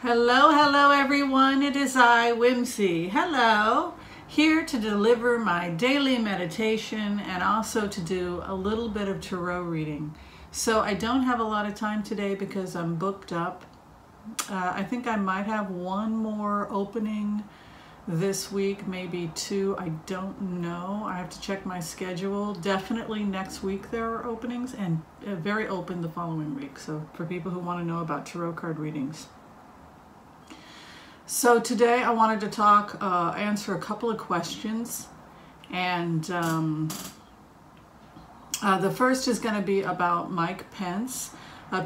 Hello everyone. It is I, Whimsy. Hello. Here to deliver my daily meditation and also to do a little bit of tarot reading. So I don't have a lot of time today because I'm booked up. I think I might have one more opening this week, maybe two. I don't know. I have to check my schedule. Definitely next week there are openings and very open the following week. So for people who want to know about tarot card readings. So today I wanted to answer a couple of questions, and the first is going to be about Mike Pence.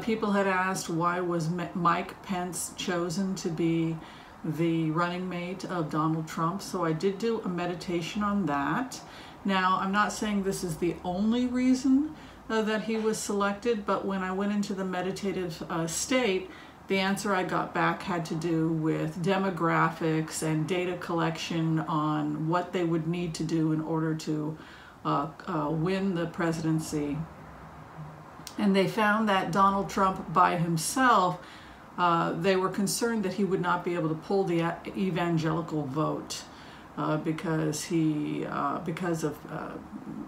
People had asked, why was Mike Pence chosen to be the running mate of Donald Trump? So I did do a meditation on that. Now, I'm not saying this is the only reason that he was selected, but when I went into the meditative state, the answer I got back had to do with demographics and data collection on what they would need to do in order to win the presidency. And they found that Donald Trump by himself, they were concerned that he would not be able to pull the evangelical vote because of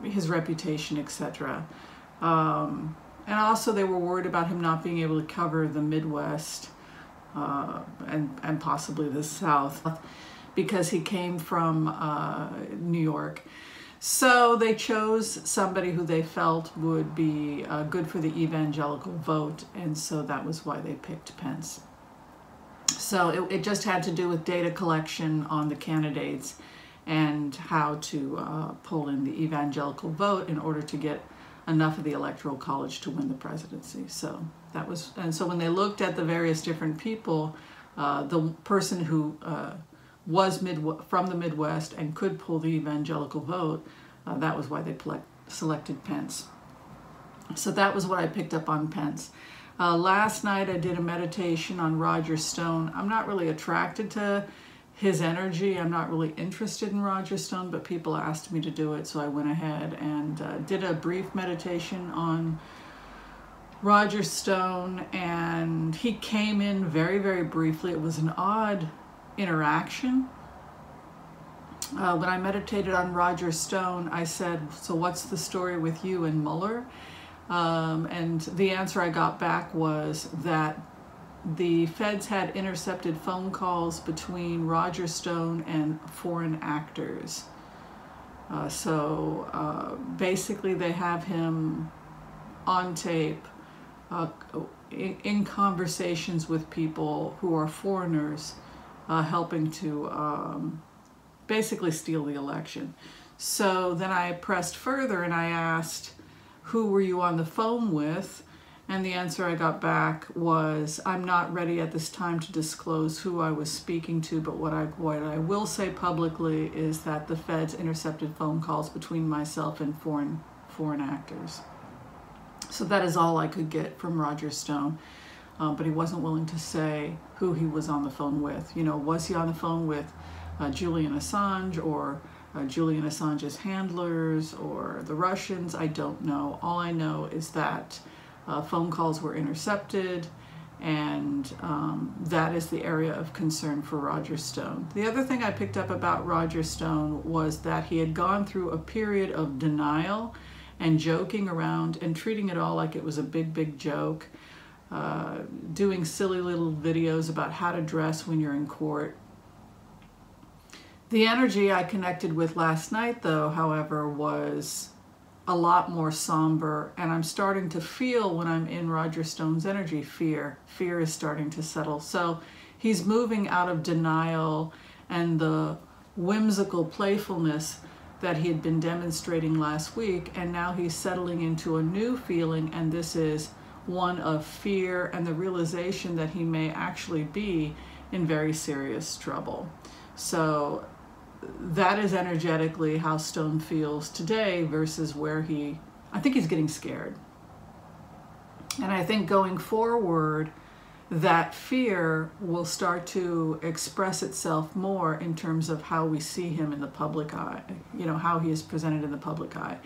his reputation, etc. And also they were worried about him not being able to cover the Midwest and possibly the South because he came from New York. So they chose somebody who they felt would be good for the evangelical vote, and so that was why they picked Pence. So it just had to do with data collection on the candidates and how to pull in the evangelical vote in order to get enough of the Electoral College to win the presidency. So that was, and so when they looked at the various different people, the person who was from the Midwest and could pull the evangelical vote, that was why they selected Pence. So that was what I picked up on Pence. Last night I did a meditation on Roger Stone. I'm not really attracted to his energy. I'm not really interested in Roger Stone, but people asked me to do it, so I went ahead and did a brief meditation on Roger Stone, and he came in very, very briefly. It was an odd interaction. When I meditated on Roger Stone, I said, so what's the story with you and Mueller? And the answer I got back was that the feds had intercepted phone calls between Roger Stone and foreign actors. Basically they have him on tape in conversations with people who are foreigners, helping to basically steal the election. So then I pressed further and I asked, who were you on the phone with? And the answer I got back was, I'm not ready at this time to disclose who I was speaking to, but what I will say publicly is that the feds intercepted phone calls between myself and foreign actors. So that is all I could get from Roger Stone, but he wasn't willing to say who he was on the phone with. You know, was he on the phone with Julian Assange or Julian Assange's handlers or the Russians? I don't know. All I know is that phone calls were intercepted, and that is the area of concern for Roger Stone. The other thing I picked up about Roger Stone was that he had gone through a period of denial and joking around and treating it all like it was a big, big joke, doing silly little videos about how to dress when you're in court. The energy I connected with last night, though, however, was a lot more somber, and I'm starting to feel, when I'm in Roger Stone's energy, fear. Fear is starting to settle. So he's moving out of denial and the whimsical playfulness that he had been demonstrating last week, and now he's settling into a new feeling, and this is one of fear and the realization that he may actually be in very serious trouble. So that is energetically how Stone feels today versus where I think he's getting scared. And I think going forward, that fear will start to express itself more in terms of how we see him in the public eye, you know, how he is presented in the public eye.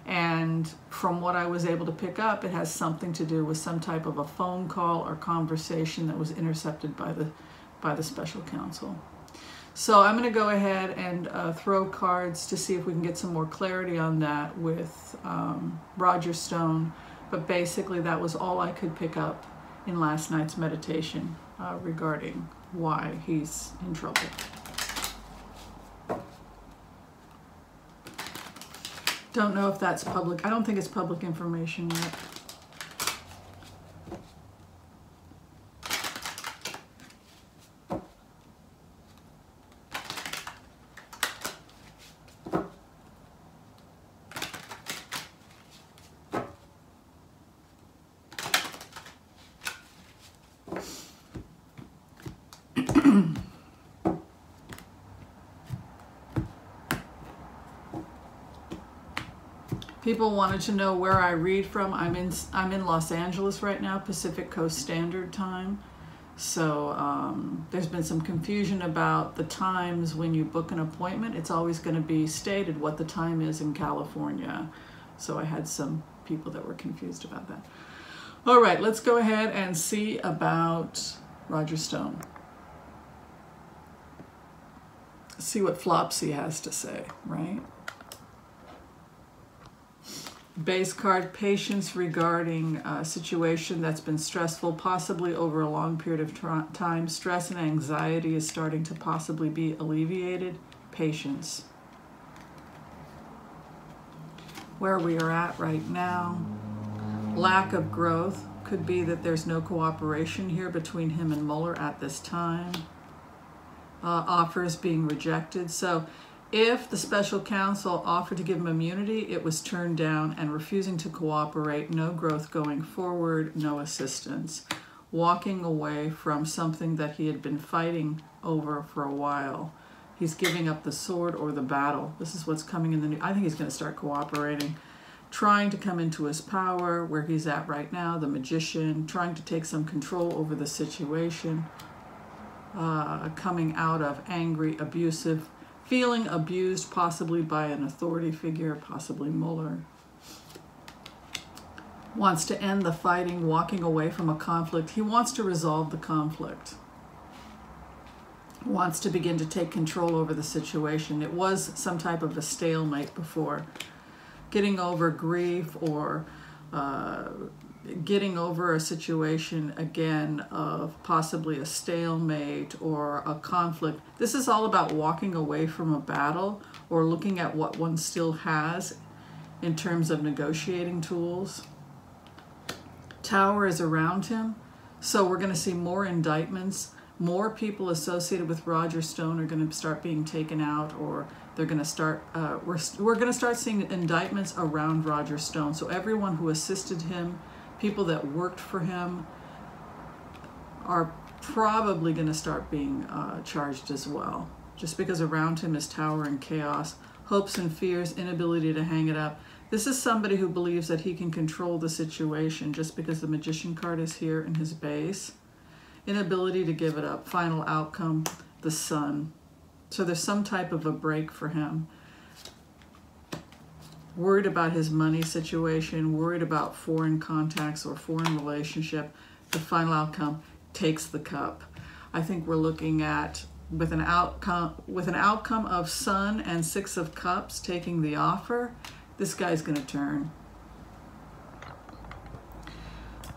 And from what I was able to pick up, it has something to do with some type of a phone call or conversation that was intercepted by the special counsel. So I'm going to go ahead and throw cards to see if we can get some more clarity on that with Roger Stone. But basically that was all I could pick up in last night's meditation regarding why he's in trouble. Don't know if that's public. I don't think it's public information yet. People wanted to know where I read from. I'm in Los Angeles right now, Pacific Coast Standard Time. So there's been some confusion about the times when you book an appointment. It's always going to be stated what the time is in California. So I had some people that were confused about that. All right, let's go ahead and see about Roger Stone. See what Flopsy has to say, right? Base card, patience regarding a situation that's been stressful, possibly over a long period of time. Stress and anxiety is starting to possibly be alleviated. Patience. Where we are at right now. Lack of growth. Could be that there's no cooperation here between him and Mueller at this time. Offers being rejected. So if the special counsel offered to give him immunity, it was turned down and refusing to cooperate. No growth going forward, no assistance. Walking away from something that he had been fighting over for a while. He's giving up the sword or the battle. This is what's coming in the new. I think he's going to start cooperating. Trying to come into his power, where he's at right now, the magician. Trying to take some control over the situation. Coming out of angry, abusive, feeling abused possibly by an authority figure, possibly Mueller. Wants to end the fighting, walking away from a conflict. He wants to resolve the conflict. Wants to begin to take control over the situation. It was some type of a stalemate before. Getting over grief or getting over a situation again of possibly a stalemate or a conflict. This is all about walking away from a battle or looking at what one still has in terms of negotiating tools. Tower is around him, so we're going to see more indictments. More people associated with Roger Stone are going to start being taken out, or they're going to start, we're going to start seeing indictments around Roger Stone. So everyone who assisted him, people that worked for him, are probably going to start being charged as well. Just because around him is tower and chaos, hopes and fears, inability to hang it up. This is somebody who believes that he can control the situation just because the magician card is here in his base. Inability to give it up. Final outcome, the sun. So there's some type of a break for him. Worried about his money situation, worried about foreign contacts or foreign relationship. The final outcome, takes the cup. I think we're looking at with an outcome of Sun and Six of Cups taking the offer. This guy's going to turn.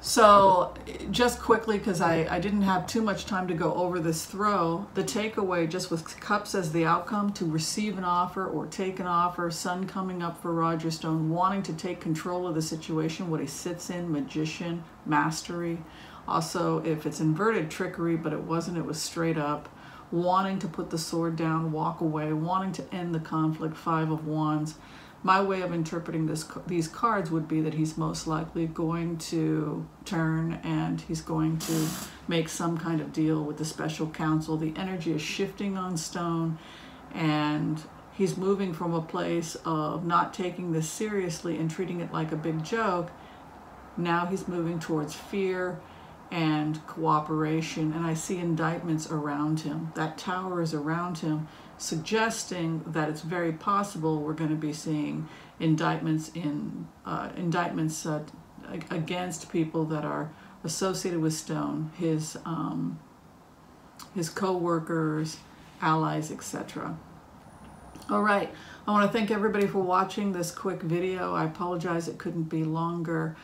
So just quickly, because I didn't have too much time to go over this throw, the takeaway just with Cups as the outcome, to receive an offer or take an offer, Sun coming up for Roger Stone, wanting to take control of the situation, what he sits in, magician, mastery. Also, if it's inverted, trickery, but it wasn't, it was straight up. Wanting to put the sword down, walk away, wanting to end the conflict, Five of Wands. My way of interpreting these cards would be that he's most likely going to turn and he's going to make some kind of deal with the special counsel. The energy is shifting on Stone, and he's moving from a place of not taking this seriously and treating it like a big joke. Now he's moving towards fear and cooperation, and I see indictments around him. That tower is around him, suggesting that it's very possible we're going to be seeing indictments against people that are associated with Stone, his co-workers, allies, etc. All right, I want to thank everybody for watching this quick video. I apologize it couldn't be longer.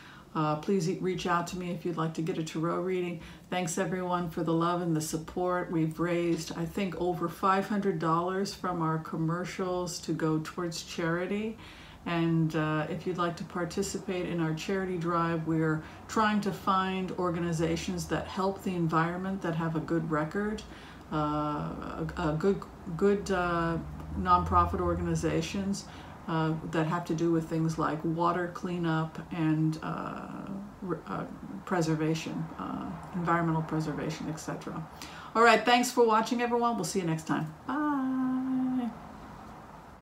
Please reach out to me if you'd like to get a tarot reading. Thanks everyone for the love and the support. We've raised, I think, over $500 from our commercials to go towards charity. And if you'd like to participate in our charity drive, we're trying to find organizations that help the environment, that have a good record, good nonprofit organizations that have to do with things like water cleanup and preservation, environmental preservation, etc. All right, thanks for watching, everyone. We'll see you next time. Bye.